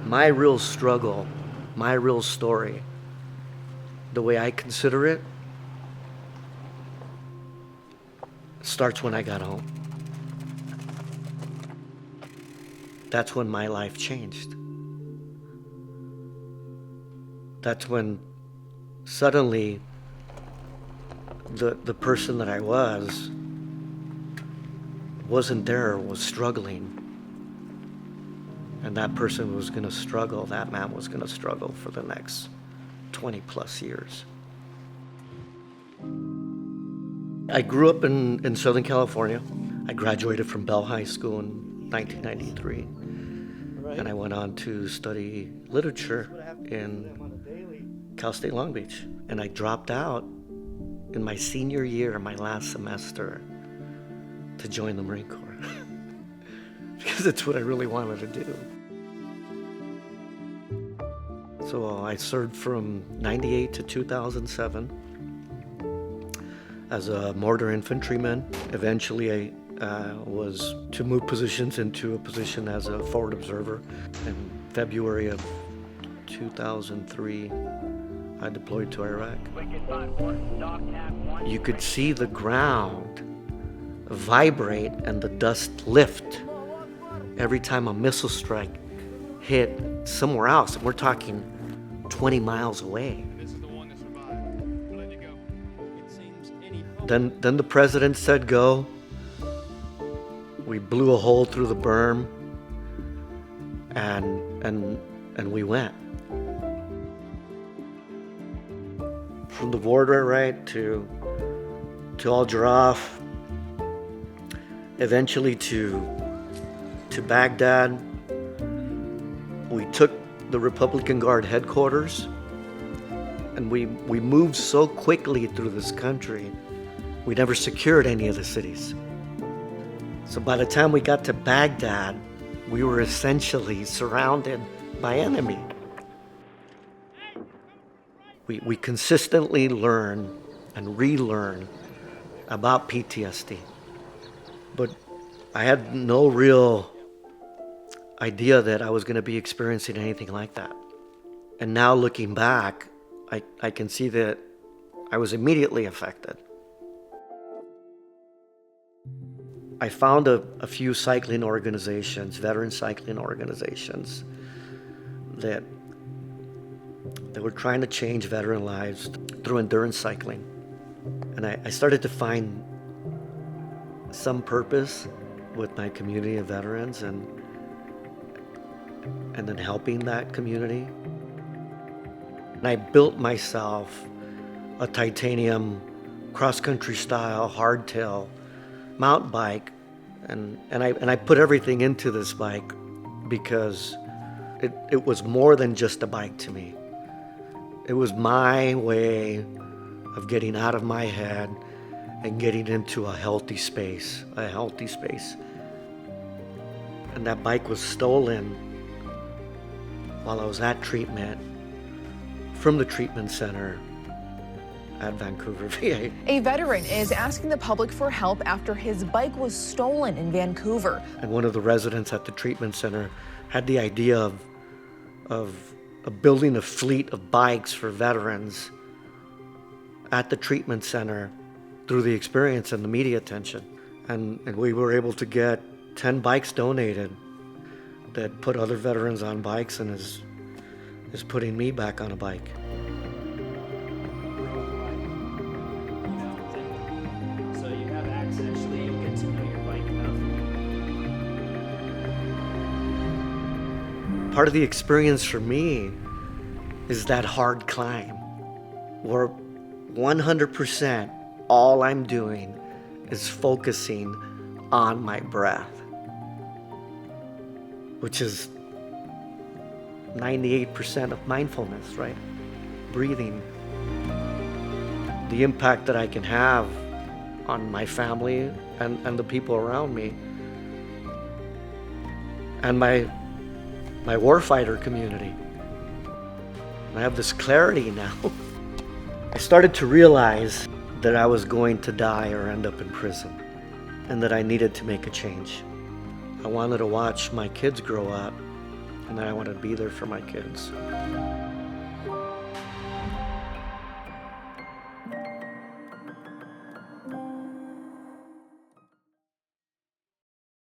My real struggle, my real story, the way I consider it, starts when I got home. That's when my life changed. That's when suddenly the person that I wasn't there, was struggling. And that person was gonna struggle, that man was gonna struggle for the next 20 plus years. I grew up in Southern California. I graduated from Bell High School in 1993. And I went on to study literature in Cal State Long Beach. And I dropped out in my senior year, my last semester, to join the Marine Corps. Because it's what I really wanted to do. So I served from 98 to 2007 as a mortar infantryman. Eventually I was to move positions into a position as a forward observer. In February of 2003, I deployed to Iraq. You could see the ground vibrate and the dust lift every time a missile strike hit somewhere else. We're talking 20 miles away. Then the president said go. We blew a hole through the berm, and we went. From the border, right, to Al Jarraf, eventually to Baghdad. We took the Republican Guard headquarters, and we moved so quickly through this country, we never secured any of the cities. So by the time we got to Baghdad, we were essentially surrounded by enemy. We consistently learn and relearn about PTSD, but I had no real idea that I was going to be experiencing anything like that. And now looking back, I can see that I was immediately affected. I found a few cycling organizations, veteran cycling organizations, that were trying to change veteran lives through endurance cycling. And I started to find some purpose with my community of veterans and then helping that community. And I built myself a titanium cross-country style hardtail mountain bike, and I put everything into this bike because it was more than just a bike to me. It was my way of getting out of my head and getting into a healthy space. And that bike was stolen while I was at treatment from the treatment center at Vancouver VA. A veteran is asking the public for help after his bike was stolen in Vancouver. And one of the residents at the treatment center had the idea of building a fleet of bikes for veterans at the treatment center through the experience and the media attention. And we were able to get 10 bikes donated that put other veterans on bikes and is putting me back on a bike. So you have access, so you get to know your bike enough. Part of the experience for me is that hard climb where 100% all I'm doing is focusing on my breath, which is 98% of mindfulness, right? Breathing. The impact that I can have on my family and the people around me and my warfighter community. I have this clarity now. I started to realize that I was going to die or end up in prison and that I needed to make a change. I wanted to watch my kids grow up and that I wanted to be there for my kids.